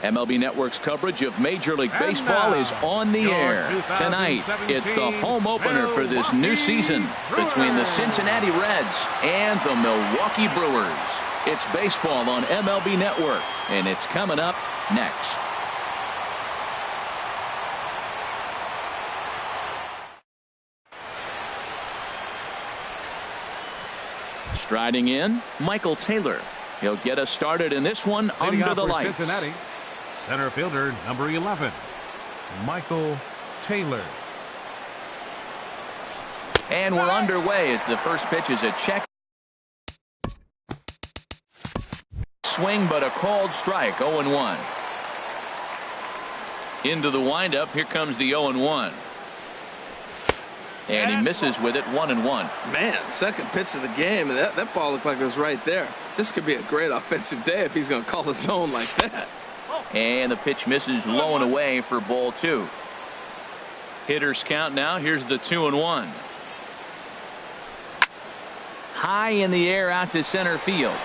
MLB Network's coverage of Major League Baseball is on the air. Tonight, it's the home opener for this new season between the Cincinnati Reds and the Milwaukee Brewers. It's baseball on MLB Network, and it's coming up next. Striding in, Michael Taylor. He'll get us started in this one under the lights. Cincinnati, center fielder number 11, Michael Taylor. And we're underway as the first pitch is a check swing, but a called strike. 0-1. Into the windup. Here comes the 0-1. And he misses with it. 1-1. Man, second pitch of the game, and that ball looked like it was right there. This could be a great offensive day if he's going to call the zone like that. And the pitch misses low and away for ball 2. Hitters count now. Here's the 2-1. High in the air out to center field.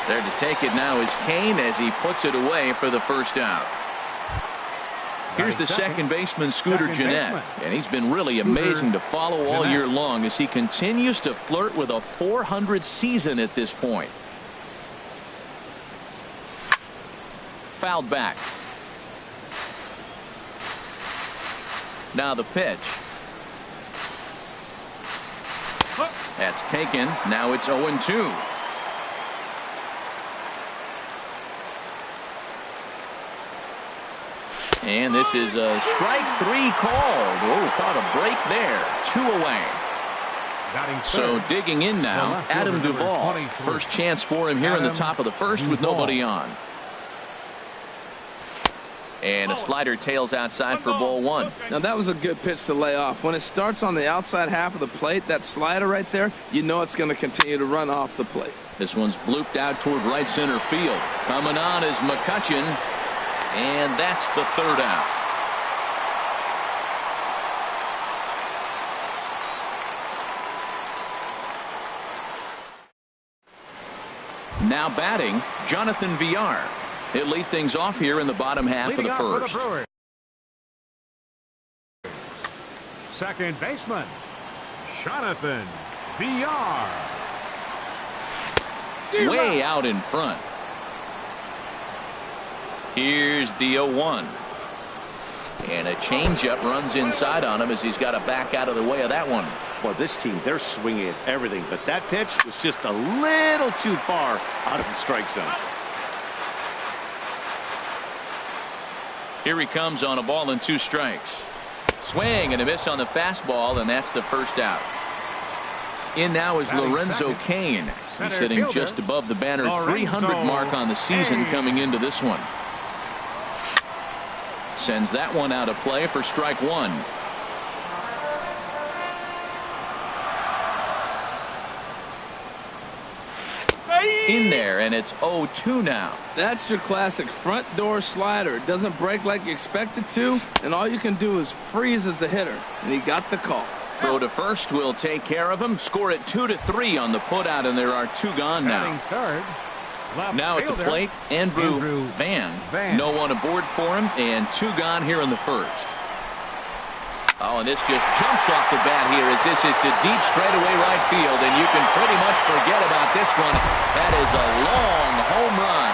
There to take it now is Kane as he puts it away for the first out. Here's the second baseman, Scooter Gennett, and he's been really amazing to follow all year long as he continues to flirt with a .400 season at this point. Fouled back. Now the pitch. That's taken. Now it's 0-2. And this is a strike 3 called. Oh, caught a break there. 2 away. So digging in now, Adam Duvall. First chance for him here in the top of the first with nobody on. And a slider tails outside for ball 1. Now that was a good pitch to lay off. When it starts on the outside half of the plate, that slider right there, you know it's going to continue to run off the plate. This one's blooped out toward right center field. Coming on is McCutchen. And that's the third out. Now batting, Jonathan Villar. He'll lead things off here in the bottom half of the first. Second baseman, Jonathan Villar. Way out in front. Here's the 0-1. And a changeup runs inside on him as he's got to back out of the way of that one. Well, this team, they're swinging at everything, but that pitch was just a little too far out of the strike zone. Here he comes on a ball and 2 strikes. Swing and a miss on the fastball, and that's the first out. In now is Lorenzo Cain. He's sitting just above the banner 300 mark on the season coming into this one. Sends that one out of play for strike 1. In there, and it's 0-2 now. That's your classic front door slider. It doesn't break like you expect it to, and all you can do is freeze as a hitter, and he got the call. Throw to first will take care of him. Score it 2-3 on the putout, and there are 2 gone now. Third, now at the plate, Andrew Van. No one aboard for him, and 2 gone here in the first. Oh, and this just jumps off the bat here as this is to deep straightaway right field, and you can pretty much forget about this one. That is a long home run.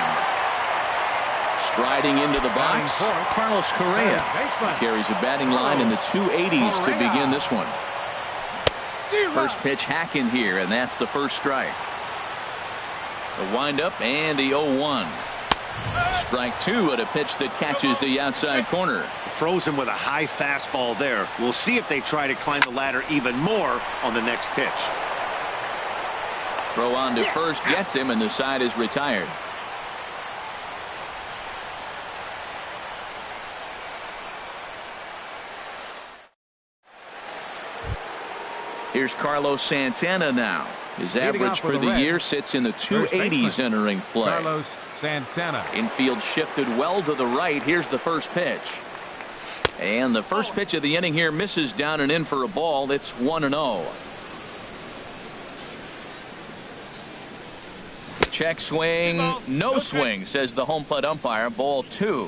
Striding into the box, Carlos Correa. He carries a batting line in the 280s to begin this one. First pitch hacking here, and that's the first strike. The windup and the 0-1. Strike 2 at a pitch that catches the outside corner. Frozen with a high fastball there. We'll see if they try to climb the ladder even more on the next pitch. Throw on to first gets him, and the side is retired. Here's Carlos Santana now. His average for the year sits in the 280s entering play. Carlos Santana. Infield shifted well to the right. Here's the first pitch. And the first pitch of the inning here misses down and in for a ball. It's 1-0. Check swing, no swing, says the home plate umpire. Ball 2.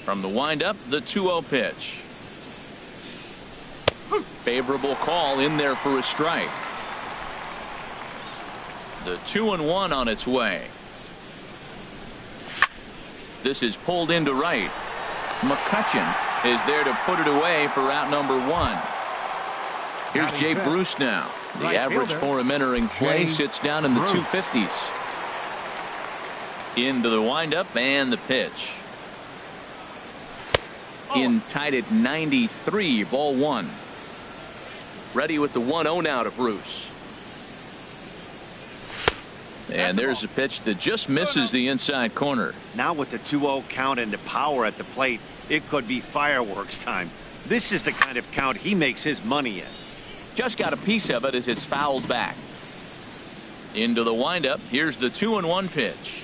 From the windup, the 2-0 pitch. Favorable call in there for a strike. The 2-1 on its way. This is pulled into right. McCutchen is there to put it away for out number 1. Here's Jay Bruce now. The average for him entering play sits down in the 250s. Into the windup and the pitch. In tight at 93, ball 1. Ready with the 1-0 now to Bruce. And there's a pitch that just misses the inside corner. Now with the 2-0 count and the power at the plate, it could be fireworks time. This is the kind of count he makes his money in. Just got a piece of it as it's fouled back. Into the windup. Here's the 2-1 pitch.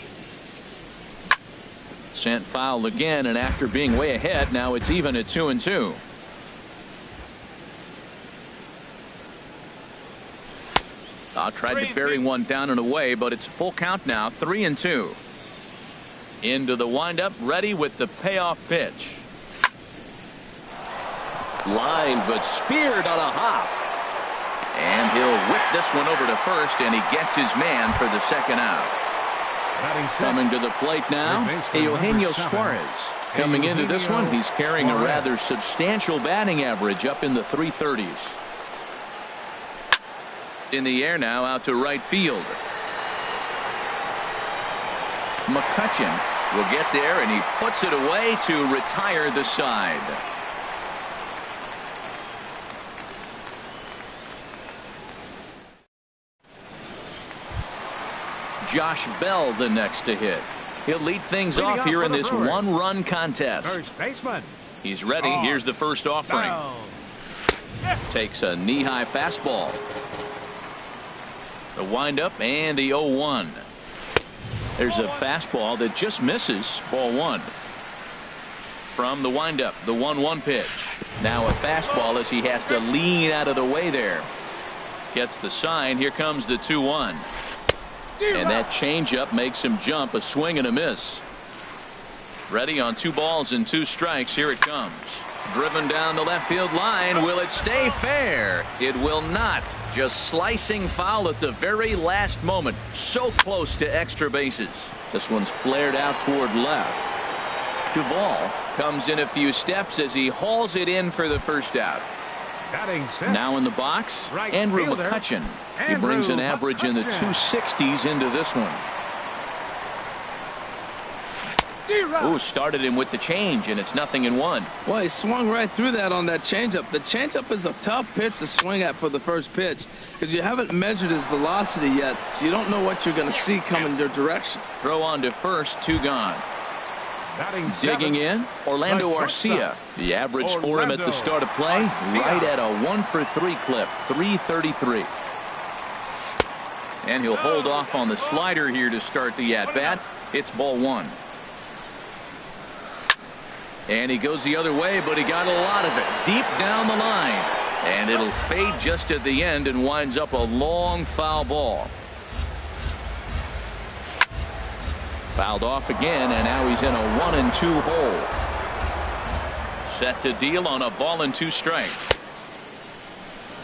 Sent foul again, and after being way ahead, now it's even at 2-2. Tried to bury one down and away, but it's full count now. 3-2. Into the windup, ready with the payoff pitch. Line, but speared on a hop. And he'll whip this one over to first, and he gets his man for the second out. Coming to the plate now, Eugenio Suarez. Coming into this one, he's carrying a rather substantial batting average up in the 330s. In the air now, out to right field. McCutchen will get there, and he puts it away to retire the side. Josh Bell the next to hit. He'll lead things off here in this one-run contest. First baseman. He's ready. Here's the first offering. Takes a knee-high fastball. The windup and the 0-1. There's a fastball that just misses. Ball 1. From the windup, the 1-1 pitch. Now a fastball as he has to lean out of the way there. Gets the sign. Here comes the 2-1. And that changeup makes him jump. A swing and a miss. Ready on 2 balls and 2 strikes. Here it comes. Driven down the left field line. Will it stay fair? It will not. Just slicing foul at the very last moment. So close to extra bases. This one's flared out toward left. Duvall comes in a few steps as he hauls it in for the first out. Now in the box, Andrew McCutchen. He brings an average in the 260s into this one. Ooh, started him with the change, and it's 0-1. Well, he swung right through that on that changeup. The changeup is a tough pitch to swing at for the first pitch because you haven't measured his velocity yet, so you don't know what you're going to see coming your direction. Throw on to first, 2 gone. Digging in, Orlando Arcia. The average for him at the start of play, right at a 1-for-3 clip, 333. And he'll hold off on the slider here to start the at-bat. It's ball 1. And he goes the other way, but he got a lot of it deep down the line. And it'll fade just at the end and winds up a long foul ball. Fouled off again, and now he's in a 1-2 hole. Set to deal on a ball and 2 strikes.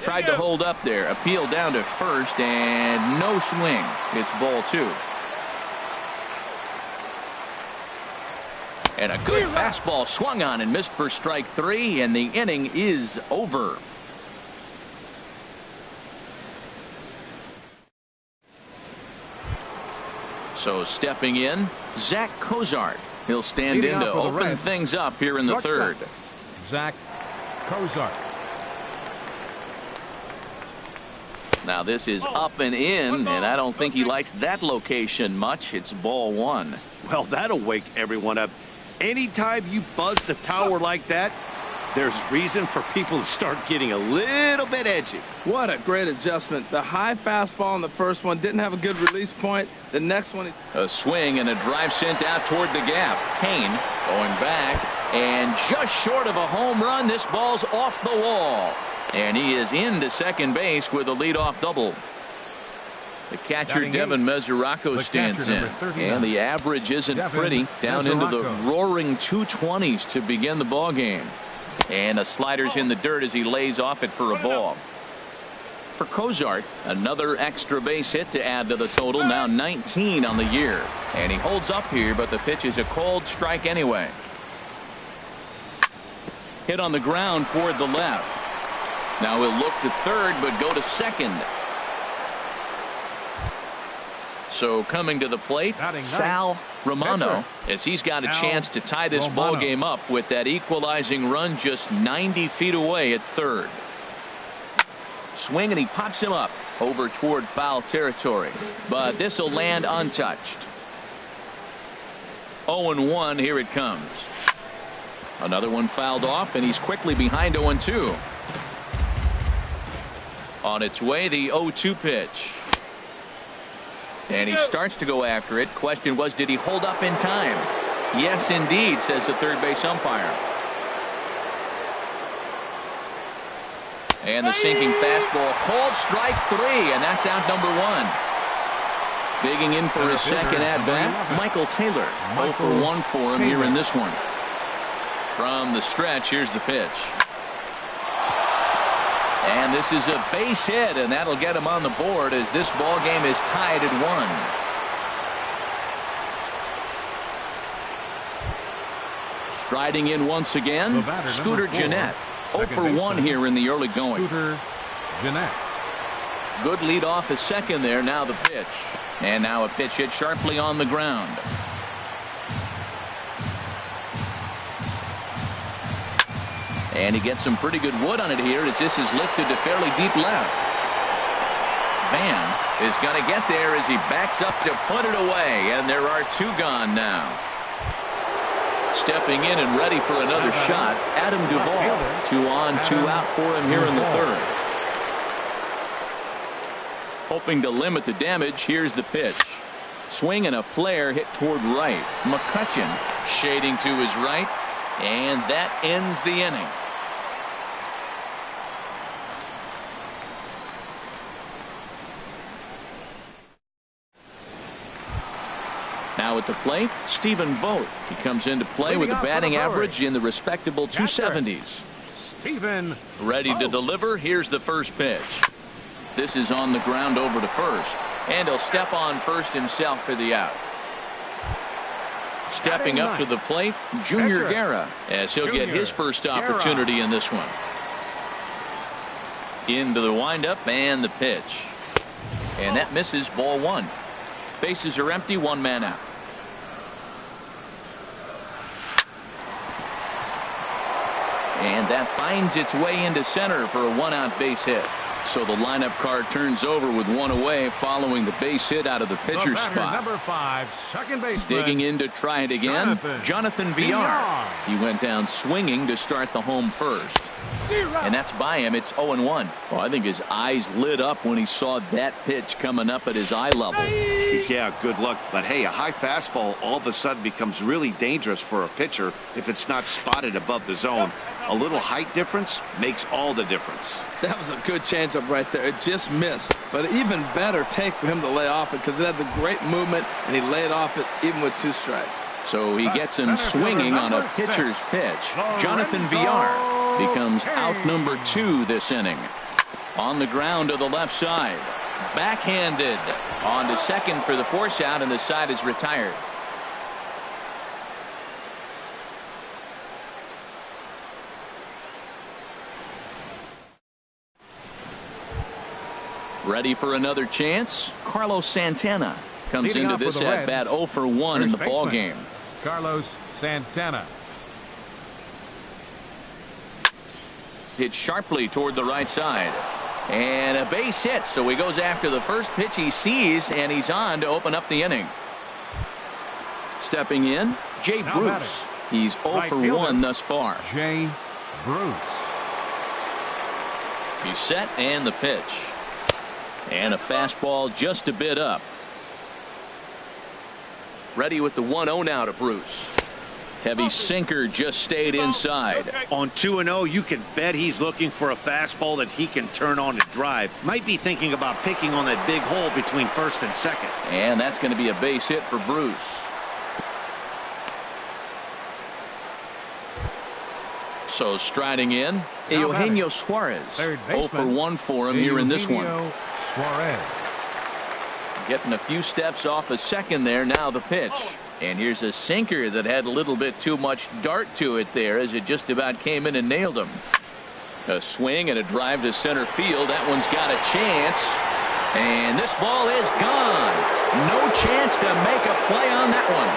Tried to hold up there. Appeal down to first, and no swing. It's ball 2. And a good fastball swung on and missed for strike 3, and the inning is over. So stepping in, Zach Cozart. He'll stand in to open things up here in the third. Zach Cozart. Now this is up and in, and I don't think he likes that location much. It's ball 1. Well, that'll wake everyone up. Anytime you buzz the tower like that, there's reason for people to start getting a little bit edgy. What a great adjustment. The high fastball on the first one didn't have a good release point. The next one. A swing and a drive sent out toward the gap. Kane going back, and just short of a home run. This ball's off the wall. And he is into second base with a leadoff double. The catcher, Batting Devin eight. Mesoraco, The stands catcher, in. number 39. And the average isn't Devin pretty. Down into the Mesoraco. roaring 220s to begin the ball game. And a slider's in the dirt as he lays off it for a ball. For Cozart, another extra base hit to add to the total, now 19 on the year. And he holds up here, but the pitch is a cold strike anyway. Hit on the ground toward the left. Now he'll look to third, but go to second. So coming to the plate, Sal Romano, as he's got a chance to tie this ball game up with that equalizing run just 90 feet away at third. Swing, and he pops him up over toward foul territory, but this will land untouched. 0-1, here it comes. Another one fouled off, and he's quickly behind 0-2. On its way, the 0-2 pitch. And he starts to go after it. Question was, did he hold up in time? Yes, indeed, says the third base umpire. And the sinking fastball, called strike 3, and that's out number 1. Digging in for his second at bat, Michael Taylor. 0 for 1 for him here in this one. From the stretch, here's the pitch. And this is a base hit, and that'll get him on the board as this ball game is tied at 1. Striding in once again, Scooter Gennett. 0 for 1 here in the early going. Scooter Gennett. Good lead off his second there. Now the pitch. And now a pitch hit sharply on the ground. And he gets some pretty good wood on it here as this is lifted to fairly deep left. Van is going to get there as he backs up to put it away. And there are 2 gone now. Stepping in and ready for another shot, Adam Duvall. 2 on, 2 out for him here in the third. Hoping to limit the damage, here's the pitch. Swing and a flare hit toward right. McCutchen shading to his right, and that ends the inning. Now at the plate, Stephen Vogt. He comes into play with a batting average in the respectable 270s. Stephen ready to deliver. Here's the first pitch. This is on the ground over to first, and he'll step on first himself for the out. Stepping up to the plate, Junior Guerra, as he'll get his first opportunity in this one. Into the windup and the pitch, and that misses, ball 1. Bases are empty, 1 man out. And that finds its way into center for a 1-out base hit. So the lineup card turns over with 1 away following the base hit out of the pitcher's spot. Number 5, second baseman. Digging in to try it again, Jonathan Villar. He went down swinging to start the home first. And that's by him. It's 0-1. Well, I think his eyes lit up when he saw that pitch coming up at his eye level. Yeah, good luck. But hey, a high fastball all of a sudden becomes really dangerous for a pitcher if it's not spotted above the zone. A little height difference makes all the difference. That was a good changeup right there. It just missed. But even better take for him to lay off it because it had the great movement, and he laid off it even with 2 strikes. So he gets him swinging on a pitcher's pitch. Jonathan Villar becomes out number 2 this inning. On the ground to the left side. Backhanded. On to second for the force out, and the side is retired. Ready for another chance? Carlos Santana comes into this at bat 0 for 1 in the ball game. Carlos Santana. Hit sharply toward the right side. And a base hit, so he goes after the first pitch he sees, and he's on to open up the inning. Stepping in, Jay Bruce. He's 0 for 1 thus far. Jay Bruce. He's set, and the pitch. And a fastball just a bit up. Ready with the 1-0 now to Bruce. Heavy sinker just stayed inside. On 2-0, you can bet he's looking for a fastball that he can turn on and drive. Might be thinking about picking on that big hole between first and second. And that's going to be a base hit for Bruce. So striding in, Eugenio Suarez. 0 for 1 for him here in this one. Suarez. Getting a few steps off a second there. Now the pitch. And here's a sinker that had a little bit too much dart to it there as it just about came in and nailed him. A swing and a drive to center field. That one's got a chance. And this ball is gone. No chance to make a play on that one.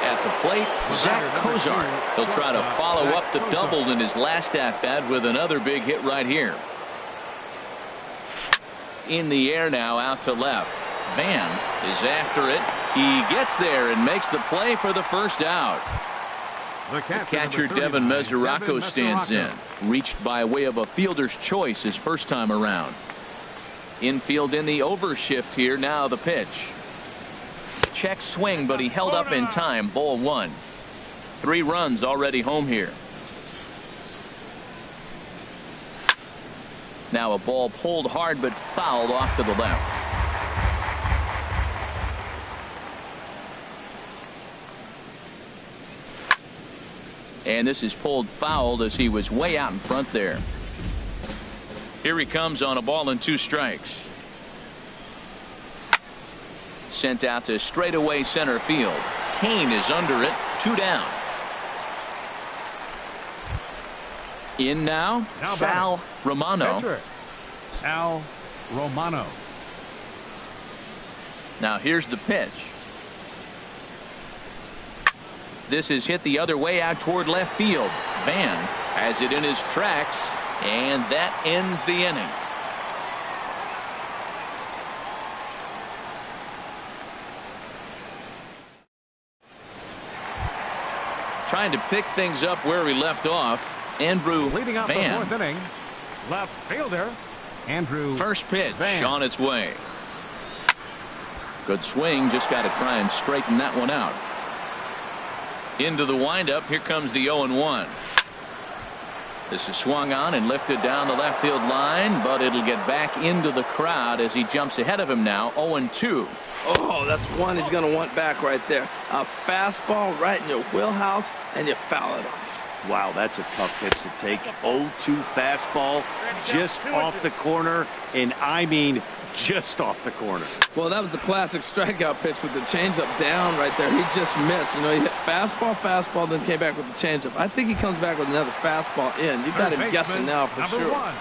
At the plate, Zach Cozart. He'll try to follow up the double in his last at-bat with another big hit right here. In the air now, out to left. Van is after it. He gets there and makes the play for the first out. The catcher Devin Mesoraco stands in. Reached by way of a fielder's choice his first time around. Infield in the overshift here. Now the pitch. Check swing, but he held up in time. Ball 1. 3 runs already home here. Now a ball pulled hard but fouled off to the left. And this is pulled fouled as he was way out in front there. Here he comes on a ball and 2 strikes. Sent out to straightaway center field. Kane is under it. 2 down. In now Sal Romano. Pitcher, Sal Romano. Now here's the pitch. This is hit the other way out toward left field. Van has it in his tracks, and that ends the inning. Trying to pick things up where we left off. Andrew Leading up the Van. 4th inning, left fielder Andrew First pitch Van. on its way. Good swing. Just got to try and straighten that one out. Into the windup. Here comes the 0-1. This is swung on and lifted down the left field line, but it'll get back into the crowd as he jumps ahead of him now. 0-2. Oh, that's one he's going to want back right there. A fastball right in your wheelhouse, and you foul it off. Wow, that's a tough pitch to take. 0-2 fastball just off the corner, and I mean just off the corner. Well, that was a classic strikeout pitch with the changeup down right there. He just missed. You know, he hit fastball, then came back with the changeup. I think he comes back with another fastball in. You got him guessing now for sure. 1,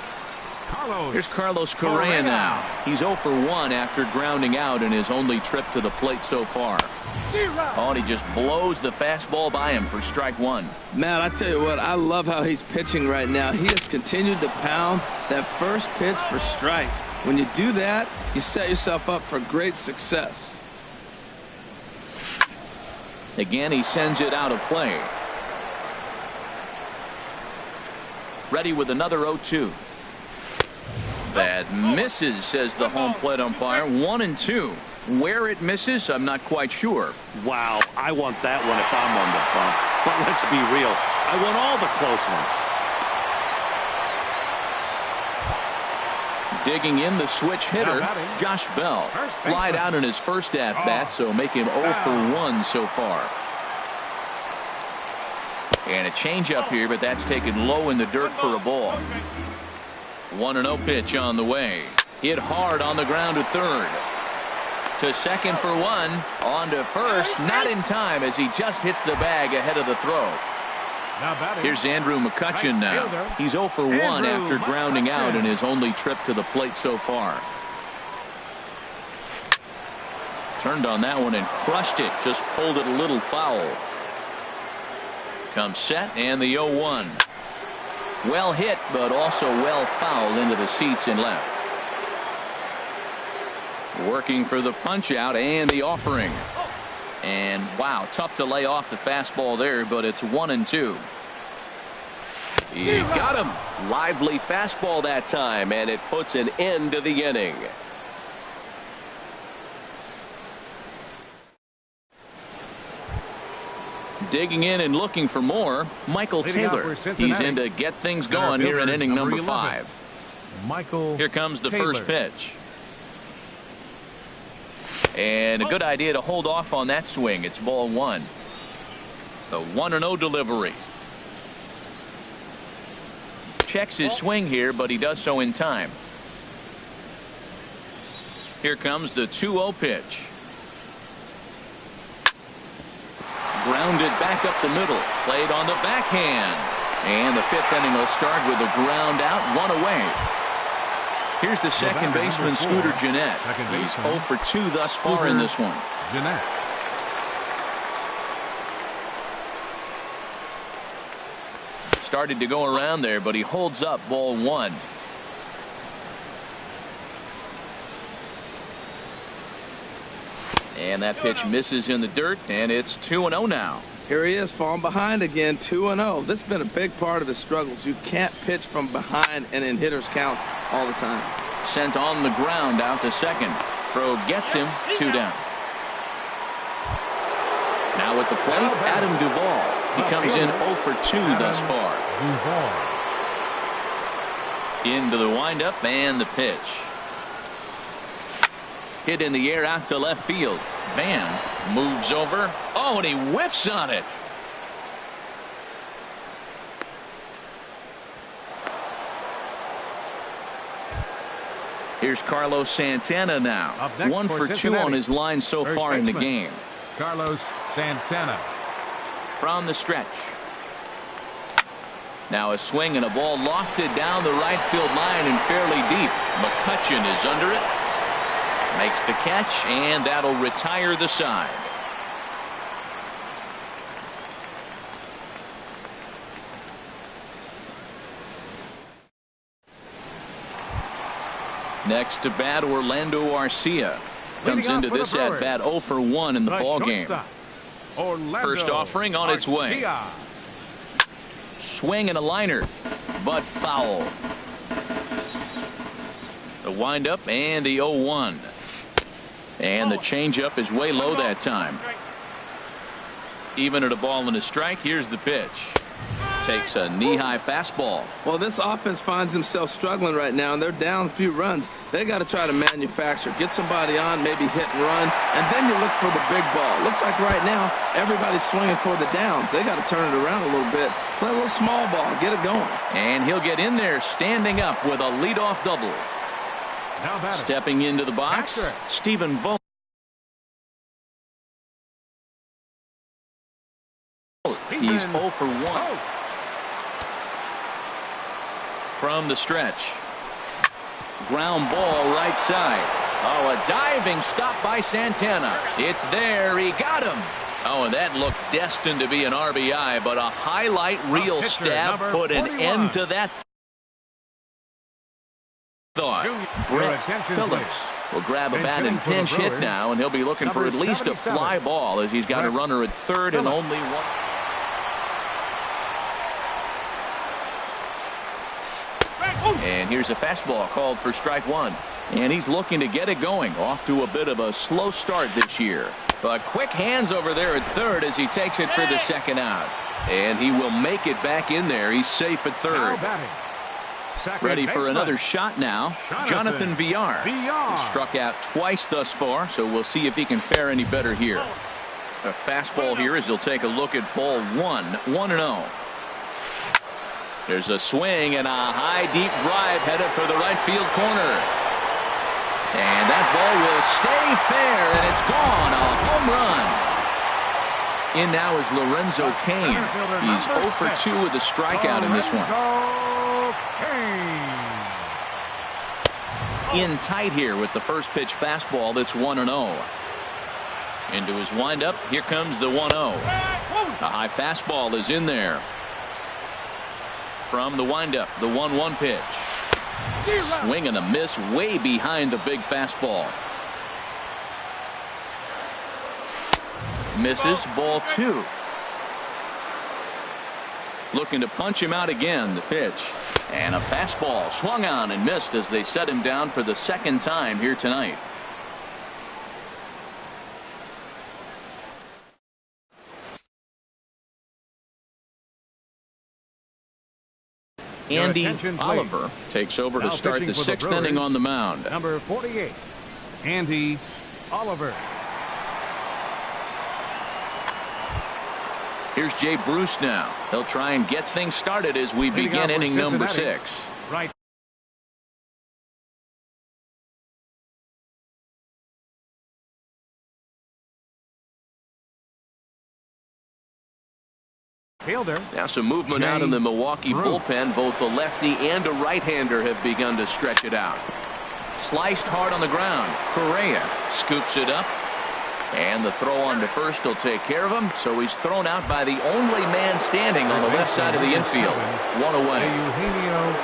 Carlos. Here's Carlos Correa now. He's 0 for 1 after grounding out in his only trip to the plate so far. Oh, and he just blows the fastball by him for strike 1. Man, I tell you what, I love how he's pitching right now. He has continued to pound that first pitch for strikes. When you do that, you set yourself up for great success. Again, he sends it out of play. Ready with another 0-2. That misses, says the home plate umpire. 1-2. Where it misses, I'm not quite sure. Wow, I want that one if I'm on the bump. But let's be real, I want all the close ones. Digging in the switch hitter, Josh Bell. Flied out in his first at-bat, so make him 0 for 1 so far. And a changeup here, but that's taken low in the dirt for a ball. 1-0 pitch on the way. Hit hard on the ground to third. To second for 1. On to first. Not in time as he just hits the bag ahead of the throw. Here's Andrew McCutchen now. He's 0 for 1 after grounding out in his only trip to the plate so far. Turned on that one and crushed it. Just pulled it a little foul. Comes set and the 0-1. Well hit, but also well fouled into the seats and left. Working for the punch out and the offering. And wow, tough to lay off the fastball there, but it's 1-2. He got him. Lively fastball that time, and it puts an end to the inning. Digging in and looking for more, Michael Leading Taylor. out for He's Cincinnati. in to get things Center going here in fielder, inning number 11, 5. Michael Here comes the Taylor. first pitch. And a good idea to hold off on that swing. It's ball 1. The 1-0 delivery. Checks his swing here, but he does so in time. Here comes the 2-0 pitch. Grounded back up the middle. Played on the backhand. And the 5th inning will start with a ground out, 1 away. Here's the second baseman, Scooter Gennett. He's 0 for 2 thus far in this one. Gennett. Started to go around there, but he holds up ball 1. And that pitch misses in the dirt, and it's 2-0 now. Here he is, falling behind again, 2-0. This has been a big part of his struggles. You can't pitch from behind and in hitters' counts all the time. Sent on the ground out to second. Throw gets him, 2 down. Now at the plate, Adam Duvall. He comes in 0 for 2 thus far. Into the windup and the pitch. Hit in the air out to left field. Van moves over. Oh, and he whiffs on it. Here's Carlos Santana now. 1 for 2 on his line so far in the game. Carlos Santana. From the stretch. Now a swing and a ball lofted down the right field line and fairly deep. McCutchen is under it. Makes the catch, and that'll retire the side. Next to bat, Orlando Arcia. Comes into this at bat 0 for 1 in the ball game. First offering on its way. Swing and a liner, but foul. The windup and the 0-1. And the changeup is way low that time. Even at a ball and a strike, here's the pitch. Takes a knee-high fastball. Well, this offense finds themselves struggling right now, and they're down a few runs. They got to try to manufacture, get somebody on, maybe hit and run, and then you look for the big ball. Looks like right now everybody's swinging for the downs. They got to turn it around a little bit, play a little small ball, get it going. And he'll get in there standing up with a leadoff double. Stepping into the box, Stephen Vogt. He's 0 for 1. From the stretch. Ground ball right side. Oh, a diving stop by Santana. It's there. He got him. Oh, and that looked destined to be an RBI, but a highlight reel stab put an end to that thought. Brett Phillips will grab a bat and pinch hit now, and he'll be looking for at least a fly ball as he's got a runner at third and only one. And here's a fastball called for strike 1. And he's looking to get it going. Off to a bit of a slow start this year. But quick hands over there at third as he takes it for the second out. And he will make it back in there. He's safe at third. Ready for another shot now. Jonathan Villar. He's struck out twice thus far, so we'll see if he can fare any better here. A fastball here as he'll take a look at ball 1. 1-0. There's a swing and a high deep drive headed for the right field corner. And that ball will stay fair, and it's gone. A home run. In now is Lorenzo Cain. He's 0 for 2 with a strikeout in this one. In tight here with the first pitch fastball that's 1-0. Into his windup. Here comes the 1-0. A high fastball is in there. From the windup, the 1-1 pitch. Swing and a miss way behind the big fastball. Misses, ball 2. Looking to punch him out again, the pitch. And a fastball swung on and missed as they set him down for the second time here tonight. Andy attention, please. Oliver takes over Now to start pitching the for the sixth Brewers, inning on the mound. Number 48, Andy Oliver. Here's Jay Bruce now. He'll try and get things started as we Leading begin off for inning number Cincinnati. 6. Right. Fielder. Now some movement Jay out in the Milwaukee Bruce. bullpen. Both a lefty and a right-hander have begun to stretch it out. Sliced hard on the ground. Correa scoops it up. And the throw on to first will take care of him. So he's thrown out by the only man standing on the left side of the infield. One away. Eugenio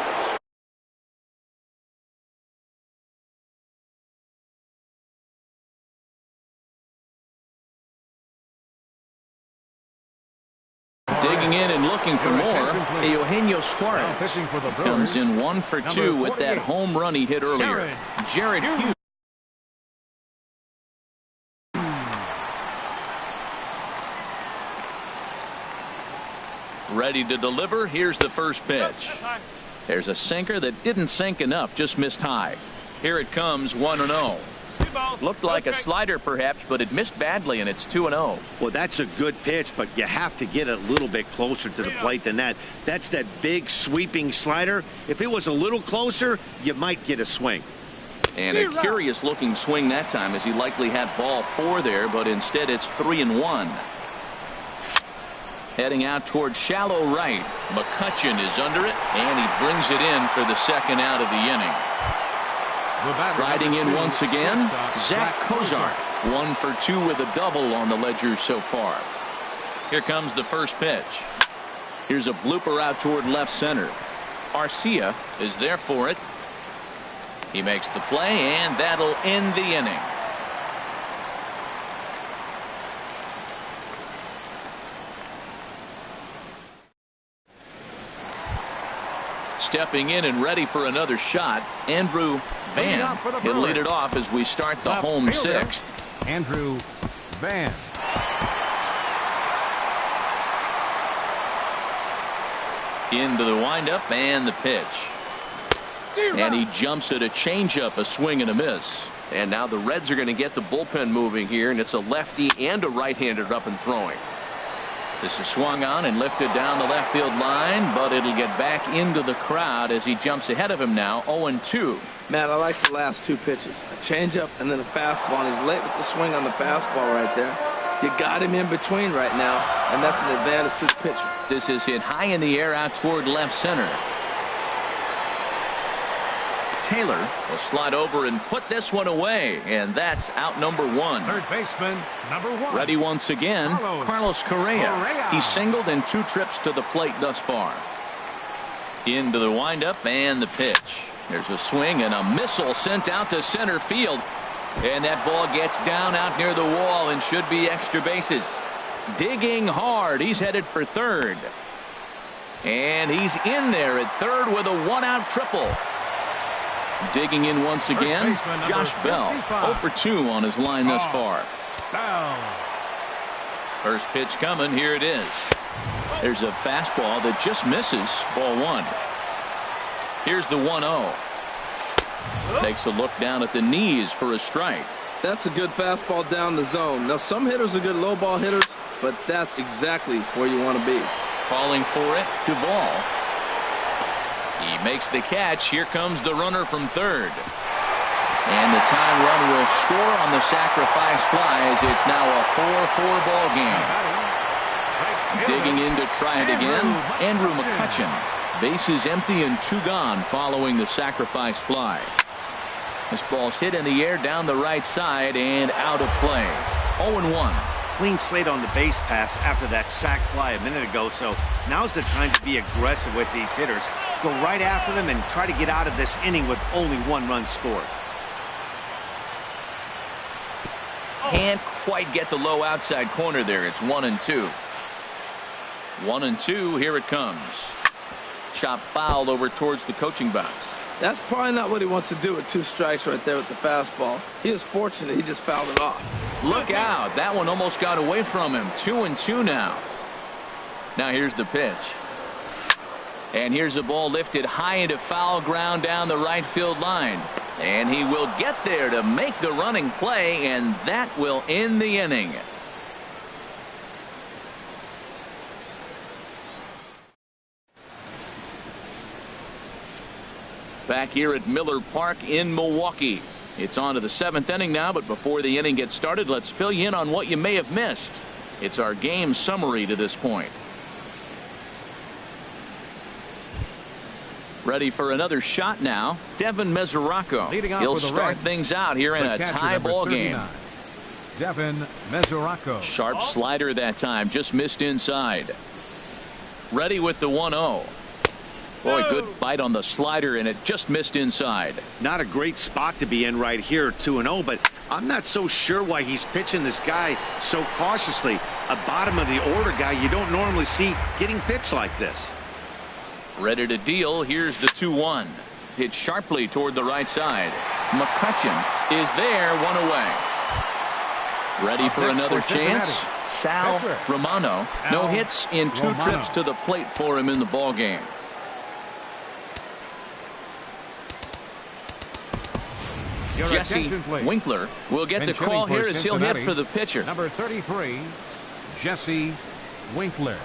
Digging in and looking for more. Eugenio Suarez pitching for the comes Brewers. in 1 for 2 with that 48. home run he hit earlier. Jared Hughes. Ready to deliver. Here's the first pitch. There's a sinker that didn't sink enough, just missed high. Here it comes, 1-0. Looked like a slider perhaps, but it missed badly, and it's 2-0. Well, that's a good pitch, but you have to get a little bit closer to the plate than that. That's that big sweeping slider. If it was a little closer, you might get a swing. And a curious looking swing that time, as he likely had ball 4 there, but instead it's 3-1. Heading out towards shallow right. McCutchen is under it, and he brings it in for the second out of the inning. Riding in once again, Zach Kozart. 1 for 2 with a double on the ledger so far. Here comes the first pitch. Here's a blooper out toward left center. Arcia is there for it. He makes the play, and that'll end the inning. Stepping in and ready for another shot, Andrew Van. He'll lead it off as we start the home sixth. Andrew Van. Into the windup and the pitch. And he jumps at a changeup, a swing and a miss. And now the Reds are going to get the bullpen moving here, and it's a lefty and a right-hander up and throwing. This is swung on and lifted down the left field line, but it'll get back into the crowd as he jumps ahead of him now, 0-2. Man, I like the last 2 pitches. A changeup and then a fastball, and he's late with the swing on the fastball right there. You got him in between right now, and that's an advantage to the pitcher. This is hit high in the air out toward left center. Taylor will slide over and put this one away, and that's out number 1. Third baseman, number 1. Ready once again, Carlos Correa. He's singled in 2 trips to the plate thus far. Into the windup and the pitch. There's a swing and a missile sent out to center field. And that ball gets down out near the wall and should be extra bases. Digging hard. He's headed for third. And he's in there at third with a 1-out triple. Digging in once again, Josh Bell, 0 for 2 on his line thus far. First pitch coming, here it is. There's a fastball that just misses, ball 1. Here's the 1-0. Takes a look down at the knees for a strike. That's a good fastball down the zone. Now, some hitters are good low ball hitters, but that's exactly where you want to be. Calling for it, Duvall. He makes the catch. Here comes the runner from third. And the tying run will score on the sacrifice fly as it's now a 4-4 ball game. Digging in to try it again, Andrew McCutchen. Bases empty and 2 gone following the sacrifice fly. This ball's hit in the air down the right side and out of play. 0-1. Clean slate on the base pass after that sac fly a minute ago, so now's the time to be aggressive with these hitters. Go right after them and try to get out of this inning with only 1 run scored. Can't quite get the low outside corner there. It's 1-2. 1-2. Here it comes. Chop fouled over towards the coaching box. That's probably not what he wants to do with 2 strikes right there with the fastball. He is fortunate he just fouled it off. Look out. That one almost got away from him. 2-2 now. Now here's the pitch. And here's a ball lifted high into foul ground down the right field line. And he will get there to make the running play, and that will end the inning. Back here at Miller Park in Milwaukee. It's on to the 7th inning now, but before the inning gets started, let's fill you in on what you may have missed. It's our game summary to this point. Ready for another shot now. Devin Mesoraco. He'll start things out here in a tie ball game. Devin Mesoraco. Sharp slider that time. Just missed inside. Ready with the 1-0. Boy, good bite on the slider, and it just missed inside. Not a great spot to be in right here, 2-0, but I'm not so sure why he's pitching this guy so cautiously. A bottom of the order guy you don't normally see getting pitched like this. Ready to deal. Here's the 2-1. Hit sharply toward the right side. McCutcheon is there, one away. Ready for another chance. Sal Romano. No hits in 2 trips to the plate for him in the ball game. Jesse Winkler will get the call here as he'll hit for the pitcher. Number 33, Jesse Winkler.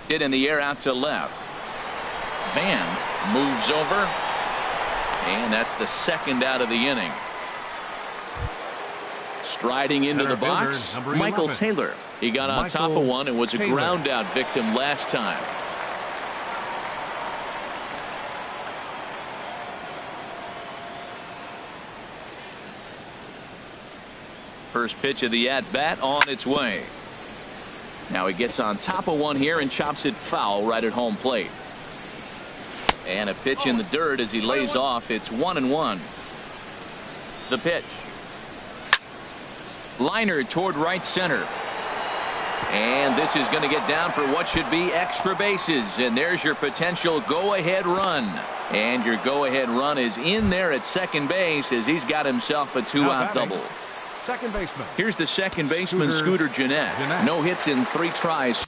Hit in the air out to left. Van moves over, and that's the 2nd out of the inning. Striding into the box, Michael Taylor. He got on top of one and was a ground out victim last time. First pitch of the at-bat on its way. Now he gets on top of one here and chops it foul right at home plate. And a pitch in the dirt as he lays off. It's 1-1. The pitch. Liner toward right center. And this is going to get down for what should be extra bases. And there's your potential go-ahead run. And your go-ahead run is in there at second base as he's got himself a 2-out double. Second baseman. Here's the second baseman, Scooter Gennett. No hits in 3 tries.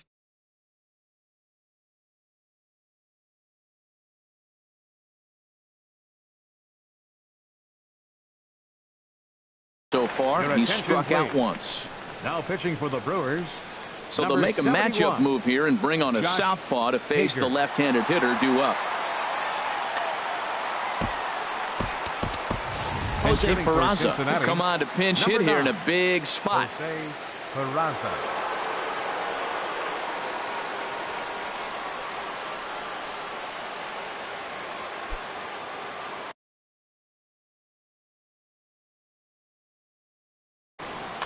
So far, he's struck out once. Now pitching for the Brewers. So they'll make a matchup move here and bring on a southpaw to face the left-handed hitter due up. Jose Peraza will come on to pinch hit here in a big spot. Jose Peraza.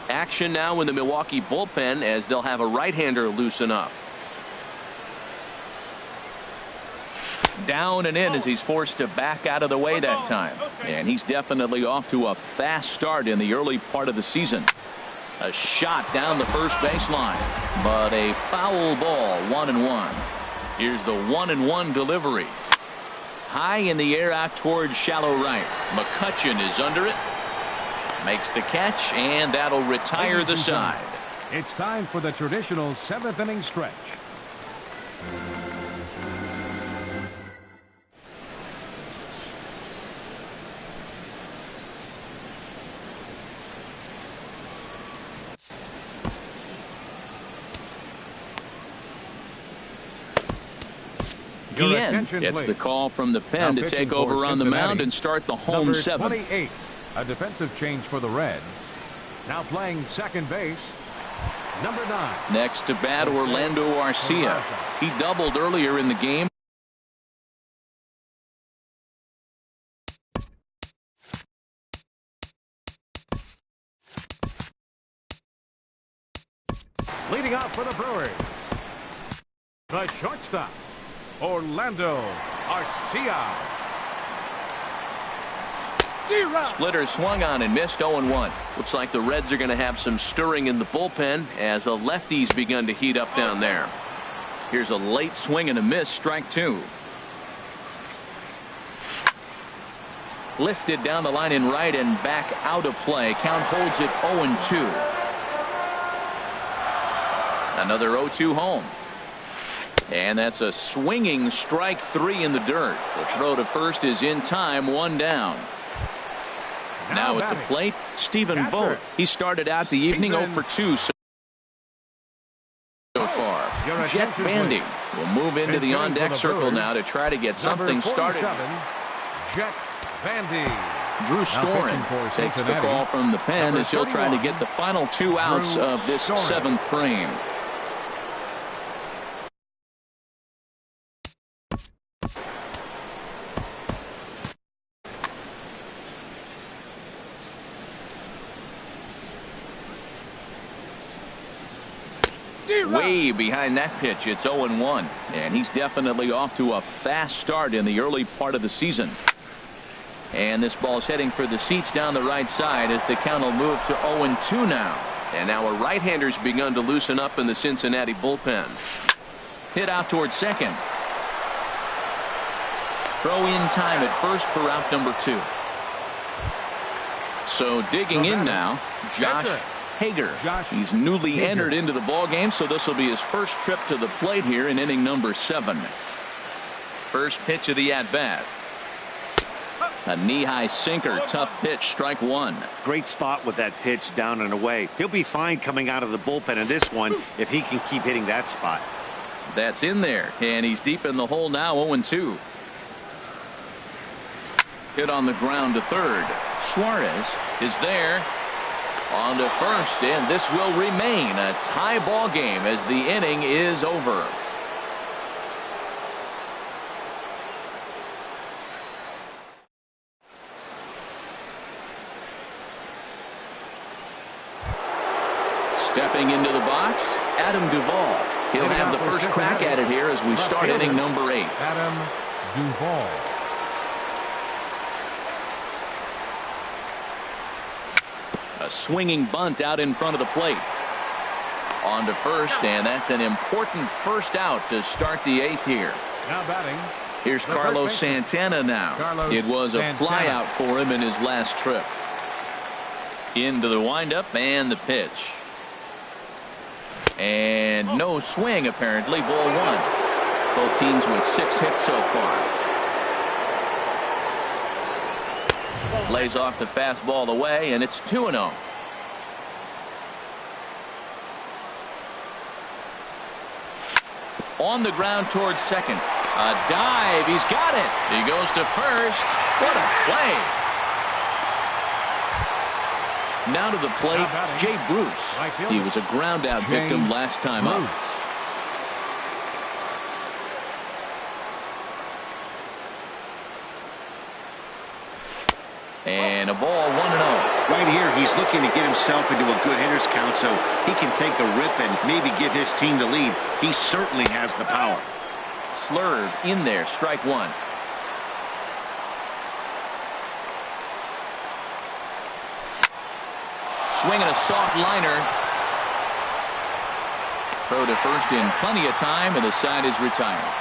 Action now in the Milwaukee bullpen as they'll have a right-hander loosen up. Down and in as he's forced to back out of the way that time. And he's definitely off to a fast start in the early part of the season. A shot down the first baseline, but a foul ball, 1-1. Here's the 1-1 delivery. High in the air out towards shallow right. McCutcheon is under it. Makes the catch, and that'll retire the side. It's time for the traditional 7th inning stretch. Guillen gets the call from the pen to take over on the mound and start the home 7th. 28, a defensive change for the Reds. Now playing second base, number 9. Next to bat, Orlando Arcia. He doubled earlier in the game. Leading off for the Brewers, the shortstop, Orlando Arcia. Splitter swung on and missed. 0-1. Looks like the Reds are going to have some stirring in the bullpen as a lefty's begun to heat up down there. Here's a late swing and a miss, strike 2. Lifted down the line in right and back out of play. Count holds it 0-2. Another 0-2 home. And that's a swinging strike 3 in the dirt. The throw to first is in time, 1 down. Now at the plate, Stephen Vogt. He started out the evening 0 for 2 so far. Jet Bandy will move into the on-deck circle now to try to get something started. Jet Bandy. Drew Storen takes the call from the pen as he'll try to get the final 2 outs of this 7th frame. Way behind that pitch. It's 0-1, and he's definitely off to a fast start in the early part of the season. And this ball's heading for the seats down the right side as the count will move to 0-2 now. And now a right-hander's begun to loosen up in the Cincinnati bullpen. Hit out towards second. Throw in time at first for out number 2. So digging in now, Josh Hager. He's newly entered into the ball game, so this will be his first trip to the plate here in inning number 7. First pitch of the at-bat. A knee-high sinker, tough pitch, strike 1. Great spot with that pitch down and away. He'll be fine coming out of the bullpen in this one if he can keep hitting that spot. That's in there, and he's deep in the hole now, 0-2. Hit on the ground to third. Suarez is there. On to first, and this will remain a tie ball game as the inning is over. Stepping into the box, Adam Duvall. He'll have the first crack at it here as we start inning number 8. Adam Duvall. A swinging bunt out in front of the plate. On to first, and that's an important first out to start the 8th here. Now batting. Here's Carlos Santana now. It was a flyout for him in his last trip. Into the windup and the pitch. And no swing apparently, ball 1. Both teams with 6 hits so far. Lays off the fastball away, and it's 2-0. On the ground towards second. A dive. He's got it. He goes to first. What a play. Now to the plate, Jay Bruce. He was a ground out victim last time up. And a ball, 1-0. Right here, he's looking to get himself into a good hitter's count so he can take a rip and maybe give his team the lead. He certainly has the power. Slurve in there, strike 1. Swinging a soft liner. Throw to first in plenty of time, and the side is retired.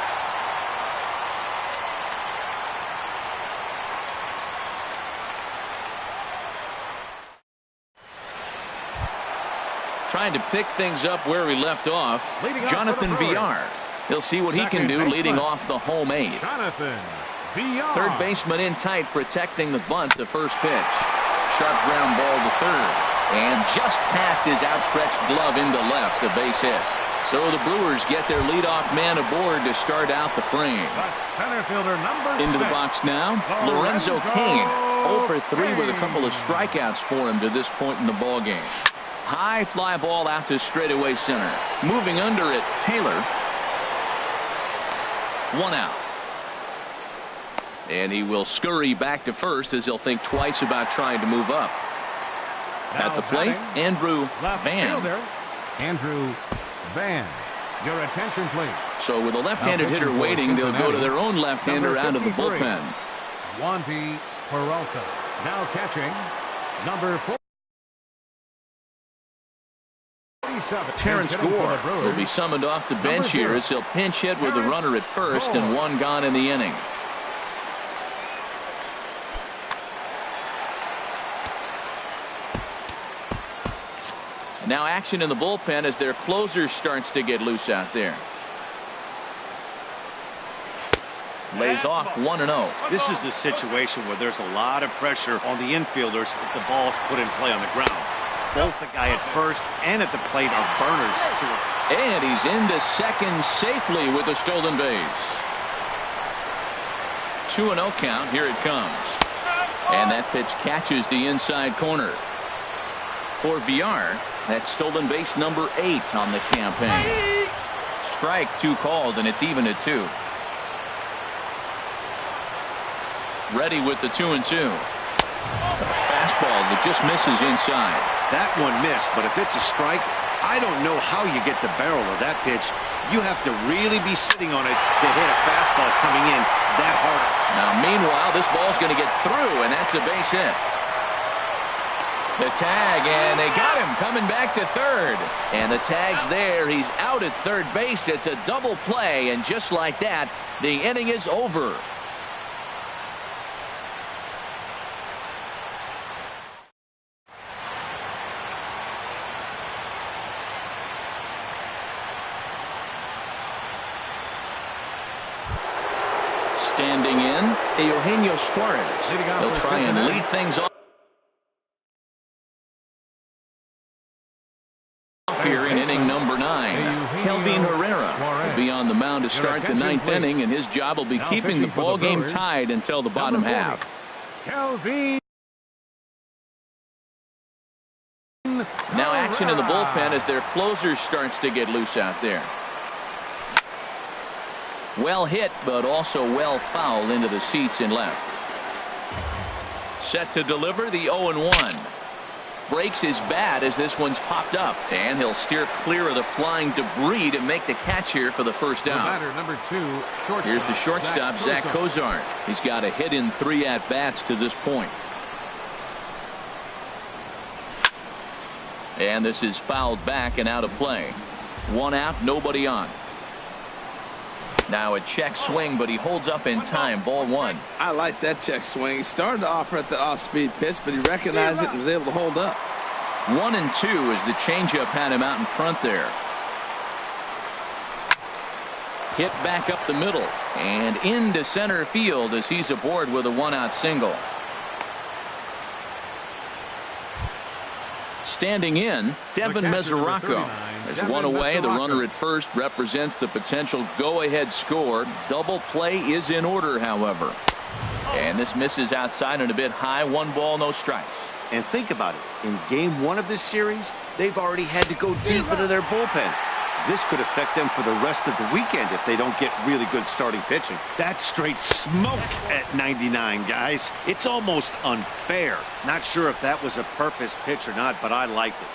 Trying to pick things up where we left off, Jonathan Villar. He'll see what he can do leading off the home 8. Jonathan Villar. Third baseman in tight, protecting the bunt to first pitch. Sharp ground ball to third. And just past his outstretched glove into left, a base hit. So the Brewers get their leadoff man aboard to start out the frame. Center fielder number into the box now, Lorenzo Cain. 0 for 3 with a couple of strikeouts for him to this point in the ball game. High fly ball out to straightaway center. Moving under it, Taylor. 1 out. And he will scurry back to first as he'll think twice about trying to move up. Now at the plate, Andrew Van. Andrew Van. Your attention, please. So with a left-handed hitter waiting, they'll go to their own left-hander out of the bullpen. Wandy Peralta. Now catching number 4. Terrence Gore will be summoned off the bench here as he'll pinch hit with a runner at first and 1 gone in the inning. Now action in the bullpen as their closer starts to get loose out there. Lays off 1-0. This is the situation where there's a lot of pressure on the infielders if the ball's put in play on the ground. Both the guy at first and at the plate are burners. And he's into second safely with a stolen base. 2-0 count. Here it comes. And that pitch catches the inside corner. For VR, that's stolen base number 8 on the campaign. Strike 2 called, and it's even at 2. Ready with the 2-2. Fastball that just misses inside. That one missed, but if it's a strike, I don't know how you get the barrel of that pitch. You have to really be sitting on it to hit a fastball coming in that hard. Now, meanwhile, this ball's going to get through, and that's a base hit. The tag, and they got him coming back to third. And the tag's there. He's out at third base. It's a double play, and just like that, the inning is over. Standing in, Eugenio Suarez. He'll try and lead things off here in inning number 9. Kelvin Herrera will be on the mound to start the 9th inning, and his job will be keeping the ball game tied until the bottom half. Now action in the bullpen as their closer starts to get loose out there. Well hit, but also well fouled into the seats in left. Set to deliver the 0-1. Breaks his bat as this one's popped up, and he'll steer clear of the flying debris to make the catch here for the first down. Number 2, here's the shortstop, Zach Cozart. He's got a hit in 3 at-bats to this point. And this is fouled back and out of play. 1 out, nobody on. Now a check swing, but he holds up in time. Ball 1. I like that check swing. He started to offer at the off-speed pitch, but he recognized it and was able to hold up. 1-2 as the changeup had him out in front there. Hit back up the middle and into center field as he's aboard with a 1-out single. Standing in, Devin Mesoraco. There's 1 away. The runner at first represents the potential go-ahead score. Double play is in order, however. And this misses outside and a bit high. 1 ball, no strikes. And think about it. In game 1 of this series, they've already had to go deep into their bullpen. This could affect them for the rest of the weekend if they don't get really good starting pitching. That's straight smoke at 99, guys. It's almost unfair. Not sure if that was a purpose pitch or not, but I liked it.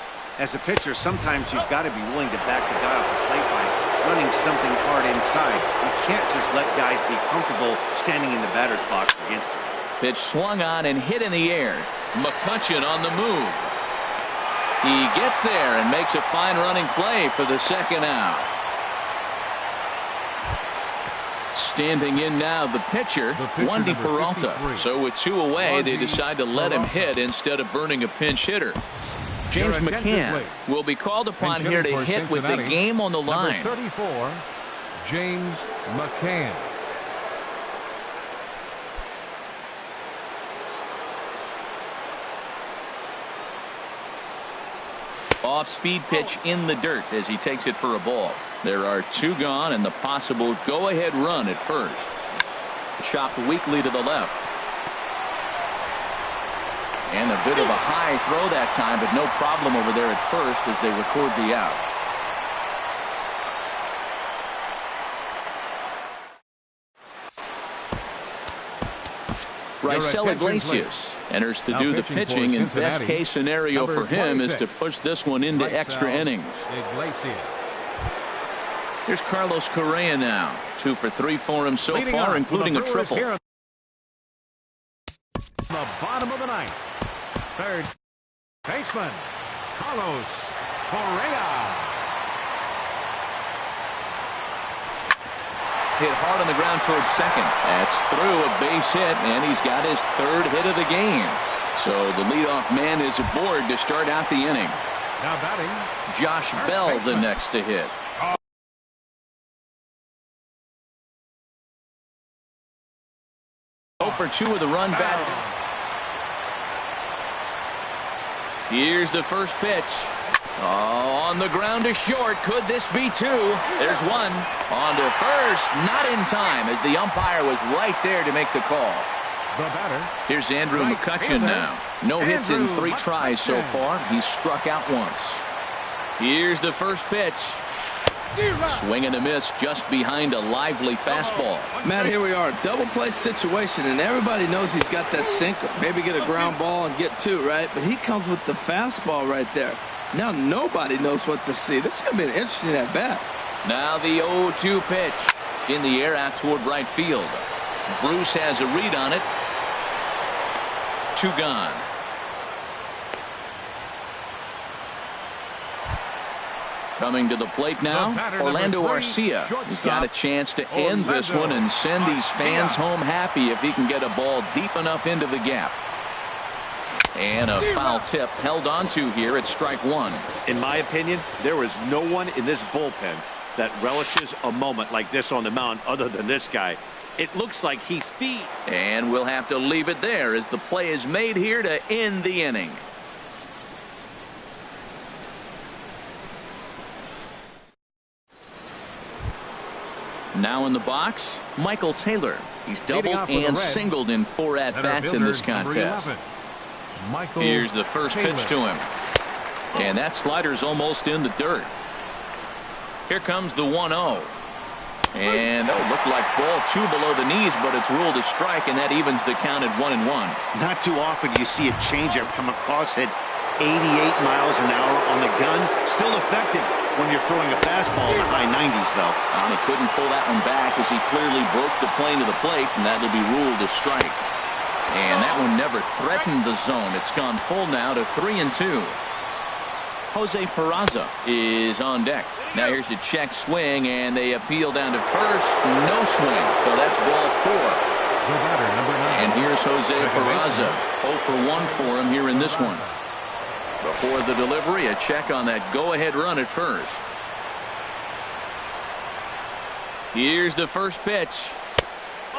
As a pitcher, sometimes you've got to be willing to back the guy off the plate by running something hard inside. You can't just let guys be comfortable standing in the batter's box against you. Pitch swung on and hit in the air. McCutcheon on the move. He gets there and makes a fine running play for the 2nd out. Standing in now, the pitcher, Wandy Peralta. So with 2 away, they decide to let him hit instead of burning a pinch hitter. James McCann will be called upon here to hit with the game on the line. Number 34, James McCann. Off-speed pitch in the dirt as he takes it for a ball. There are 2 gone and the possible go-ahead run at first. Chopped weakly to the left. And a bit of a high throw that time, but no problem over there at first as they record the out. Raisel Iglesias enters to do the pitching, and best case scenario for him is to push this one into extra innings. Here's Carlos Correa now. 2 for 3 for him so far, including a triple. The bottom of the 9th. Third baseman, Carlos Correa. Hit hard on the ground towards second. That's through a base hit, and he's got his 3rd hit of the game. So the leadoff man is aboard to start out the inning. Now batting, Josh Bell the next to hit. For 2 with the run batted. Here's the first pitch. Oh, on the ground to short. Could this be 2? There's 1. On to first. Not in time as the umpire was right there to make the call. The batter. Here's Andrew McCutcheon now. No hits in 3 tries so far. He's struck out once. Here's the first pitch. Swing and a miss just behind a lively fastball. Matt, here we are, double play situation, and everybody knows he's got that sinker. Maybe get a ground ball and get 2, right? But he comes with the fastball right there. Now nobody knows what to see. This is going to be an interesting at bat. Now the 0-2 pitch in the air out toward right field. Bruce has a read on it. 2 gone. Coming to the plate now, Orlando Arcia. He's got a chance to end this one and send these fans home happy if he can get a ball deep enough into the gap. And a foul tip held onto here at strike 1. In my opinion, there is no one in this bullpen that relishes a moment like this on the mound other than this guy. It looks like he feeds. And we'll have to leave it there as the play is made here to end the inning. Now in the box, Michael Taylor. He's doubled and singled in 4 at-bats in this contest. Here's the first pitch to him. And that slider's almost in the dirt. Here comes the 1-0. And looked like ball 2 below the knees, but it's ruled a strike, and that evens the count at 1-1. Not too often you see a changeup come across at 88 miles an hour on the gun. Still effective when you're throwing a fastball in the high 90s, though. He couldn't pull that one back as he clearly broke the plane to the plate, and that'll be ruled a strike. And that one never threatened the zone. It's gone full now to 3-2. Jose Peraza is on deck. Now here's a check swing, and they appeal down to first. No swing, so that's ball 4. And here's Jose Peraza. 0 for 1 for him here in this one. Before the delivery, a check on that go-ahead run at first. Here's the first pitch.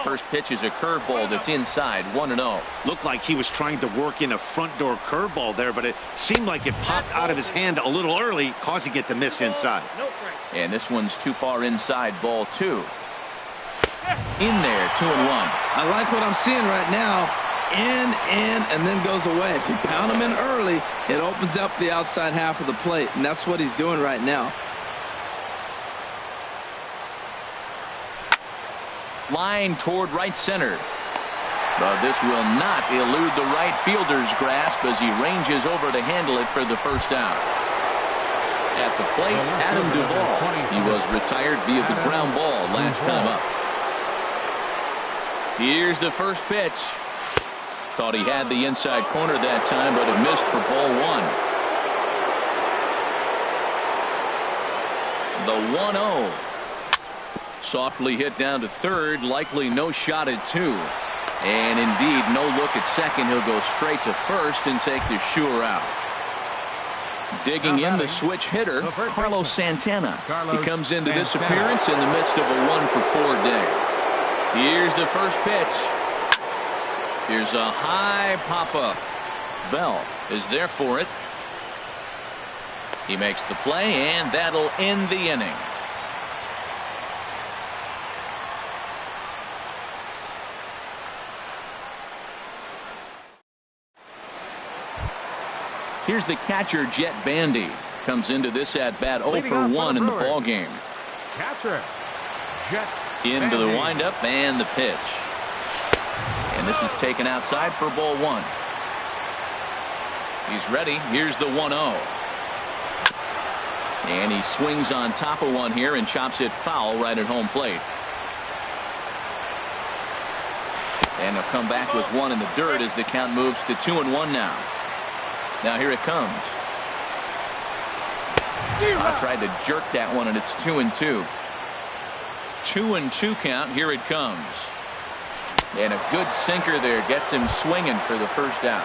First pitch is a curveball that's inside, 1-0. Looked like he was trying to work in a front door curveball there, but it seemed like it popped out of his hand a little early, causing it to miss inside. And this one's too far inside, ball 2. In there, 2-1. I like what I'm seeing right now. In, and then goes away. If you pound him in early, it opens up the outside half of the plate, and that's what he's doing right now. Line toward right center. But this will not elude the right fielder's grasp as he ranges over to handle it for the first out. At the plate, Adam Duvall. He was retired via the ground ball last time up. Here's the first pitch. Thought he had the inside corner that time, but it missed for ball 1. The 1-0. Softly hit down to third, likely no shot at 2. And indeed, no look at second. He'll go straight to first and take the sure out. Digging in the switch hitter, Carlos Santana. He comes into this appearance in the midst of a 1 for 4 day. Here's the first pitch. Here's a high pop-up. Bell is there for it. He makes the play, and that'll end the inning. Here's the catcher, Jet Bandy. Comes into this at-bat 0 for 1 in the ball game. Catcher, Jet into the windup and the pitch. And this is taken outside for ball 1. He's ready. Here's the 1-0. And he swings on top of one here and chops it foul right at home plate. And he'll come back with 1 in the dirt as the count moves to 2-1 now. Now here it comes. I tried to jerk that one, and it's 2-2. 2-2 count. Here it comes. And a good sinker there gets him swinging for the first out.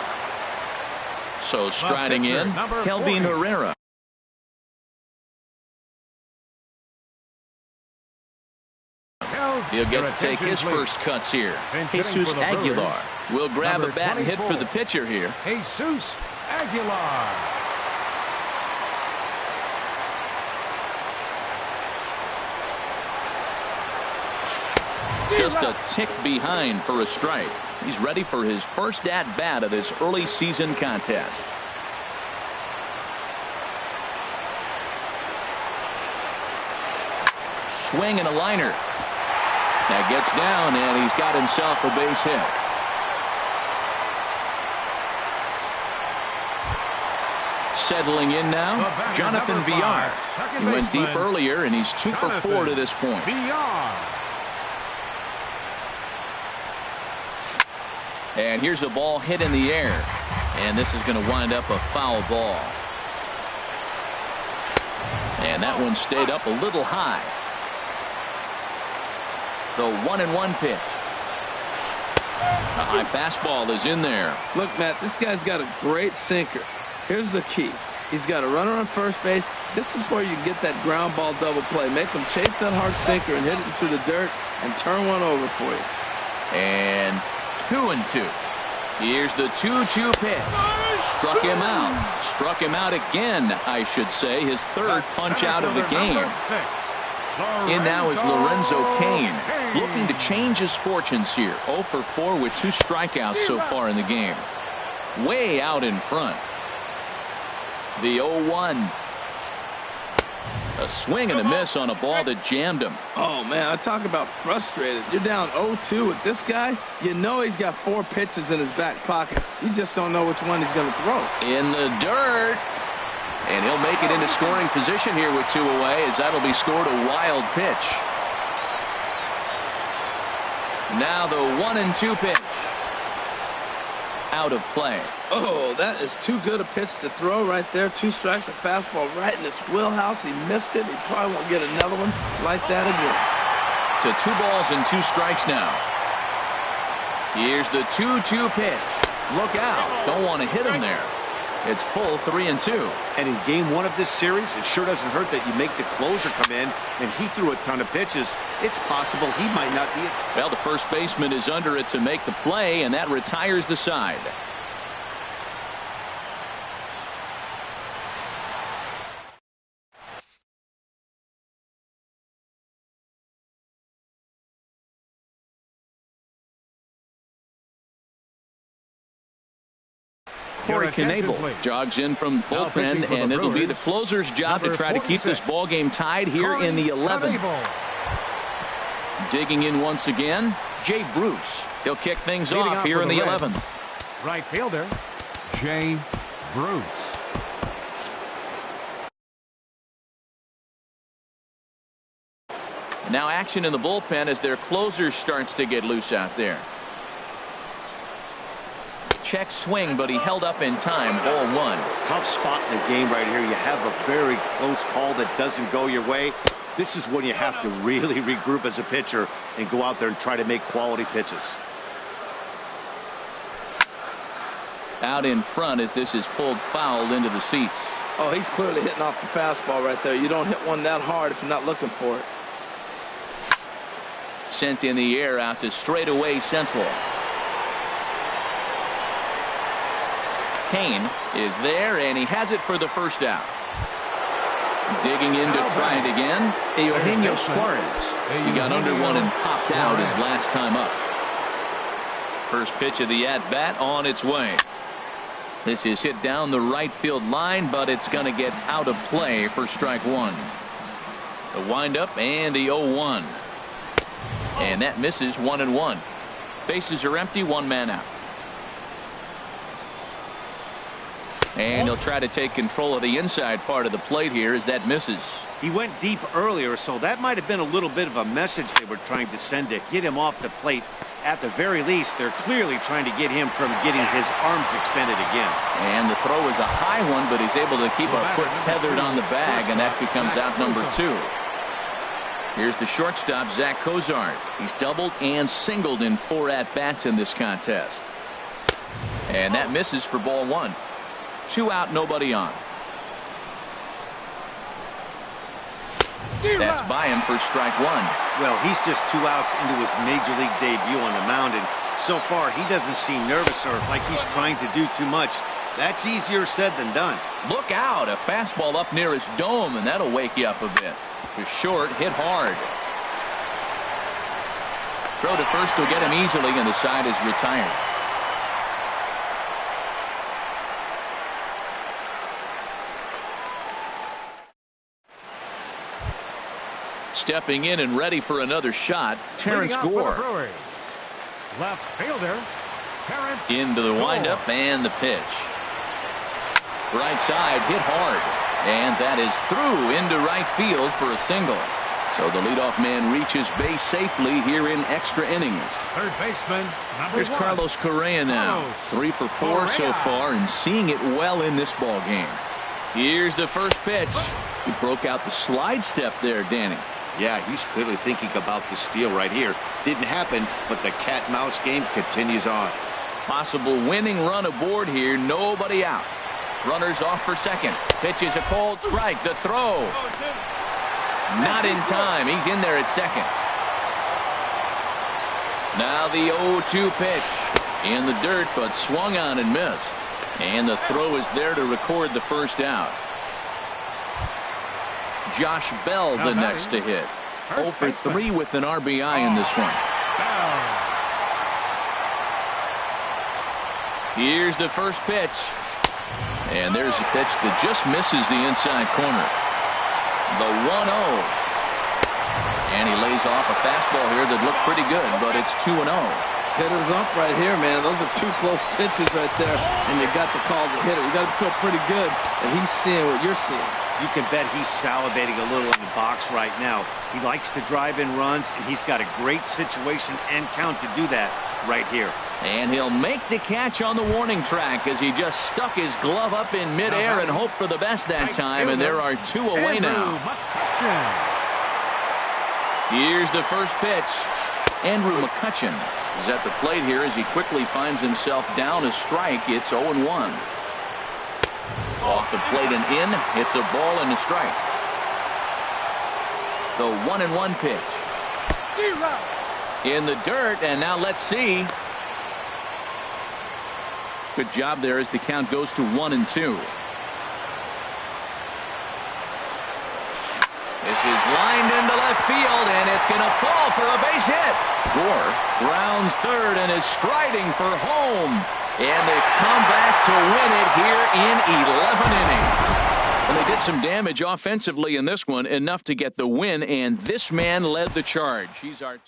So striding in, Kelvin Herrera. He'll get to take his first cuts here. Jesus Aguilar will grab a bat and hit for the pitcher here. Jesus Aguilar. Just a tick behind for a strike. He's ready for his first at-bat of this early season contest. Swing and a liner. That gets down, and he's got himself a base hit. Settling in now, Jonathan Villar. He went deep earlier, and he's 2 for 4 to this point. And here's a ball hit in the air. And this is going to wind up a foul ball. And that one stayed up a little high. The 1-1 pitch. A high fastball is in there. Look, Matt, this guy's got a great sinker. Here's the key. He's got a runner on first base. This is where you get that ground ball double play. Make him chase that hard sinker and hit it into the dirt and turn one over for you. And 2-2. Here's the 2-2 pitch. Struck him out. Struck him out again, I should say. His third punch out of the game. In now is Lorenzo Cain, looking to change his fortunes here. 0 for 4 with 2 strikeouts so far in the game. Way out in front. The 0-1. A swing and a miss on a ball that jammed him. Oh, man, I talk about frustrated. You're down 0-2 with this guy. You know he's got 4 pitches in his back pocket. You just don't know which one he's going to throw. In the dirt. And he'll make it into scoring position here with 2 away, as that'll be scored a wild pitch. Now the 1-2 pitch. Out of play. Oh, that is too good a pitch to throw right there. 2 strikes, a fastball right in his wheelhouse. He missed it. He probably won't get another one like that again. To 2 balls and 2 strikes now. Here's the 2-2 pitch. Look out. Don't want to hit him there. It's full 3-2. And in game 1 of this series, it sure doesn't hurt that you make the closer come in, and he threw a ton of pitches. It's possible he might not be it. Well, the first baseman is under it to make the play, and that retires the side. Corey Knebel jogs in from the bullpen, and it'll be the closer's job to try to keep this ball game tied here in the 11th. Digging in once again, Jay Bruce. He'll kick things off here in the 11th. Right fielder, Jay Bruce. Now action in the bullpen as their closer starts to get loose out there. Check swing, but he held up in time. Ball 1. Tough spot in the game right here. You have a very close call that doesn't go your way. This is when you have to really regroup as a pitcher and go out there and try to make quality pitches. Out in front as this is pulled foul into the seats. Oh, he's clearly hitting off the fastball right there. You don't hit one that hard if you're not looking for it. Sent in the air out to straightaway central. Cain is there, and he has it for the first out. Digging in to try it again, Eugenio Suarez. He got under one and popped out his last time up. First pitch of the at-bat on its way. This is hit down the right field line, but it's going to get out of play for strike 1. The windup and the 0-1. And that misses 1-1. Bases are empty, 1 man out. And he'll try to take control of the inside part of the plate here as that misses. He went deep earlier, so that might have been a little bit of a message they were trying to send to get him off the plate. At the very least, they're clearly trying to get him from getting his arms extended again. And the throw is a high one, but he's able to keep a foot tethered on the bag, and that becomes out number 2. Here's the shortstop, Zach Cozart. He's doubled and singled in 4 at-bats in this contest. And that misses for ball 1. 2 out, nobody on. That's by him for strike one. Well, he's just 2 outs into his major league debut on the mound, and so far he doesn't seem nervous or like he's trying to do too much. That's easier said than done. Look out, a fastball up near his dome, and that'll wake you up a bit. The short, hit hard. Throw to first will get him easily, and the side is retired. Stepping in and ready for another shot, Terrence Gore. Left fielder, Terrence Into the windup and the pitch. Right side, hit hard. And that is through into right field for a single. So the leadoff man reaches base safely here in extra innings. Third baseman, number Here's one. Carlos Correa now. 3 for 4 so far and seeing it well in this ball game. Here's the first pitch. He broke out the slide step there, Danny. Yeah, he's clearly thinking about the steal right here. Didn't happen, but the cat-mouse game continues on. Possible winning run aboard here. Nobody out. Runners off for second. Pitches a cold strike. The throw. Not in time. He's in there at second. Now the 0-2 pitch. In the dirt, but swung on and missed. And the throw is there to record the first out. Josh Bell the next to hit. 0 for 3 with an RBI in this one. Here's the first pitch. And there's a pitch that just misses the inside corner. The 1-0. And he lays off a fastball here that looked pretty good, but it's 2-0. Hitters up right here, man. Those are 2 close pitches right there, and you got the call to hit it. You got to feel pretty good that he's seeing what you're seeing. You can bet he's salivating a little in the box right now. He likes to drive in runs, and he's got a great situation and count to do that right here. And he'll make the catch on the warning track as he just stuck his glove up in midair and hoped for the best that time, and there are 2 away now. Here's the first pitch. Andrew McCutcheon is at the plate here as he quickly finds himself down a strike. It's 0-1. Off the plate and in. It's a ball and a strike. The 1-1 pitch. In the dirt, and now let's see. Good job there as the count goes to 1-2. This is lined into left field, and it's going to fall for a base hit. Gore grounds third and is striding for home. And they come back to win it here in 11 innings. And they did some damage offensively in this one, enough to get the win, and this man led the charge. He's our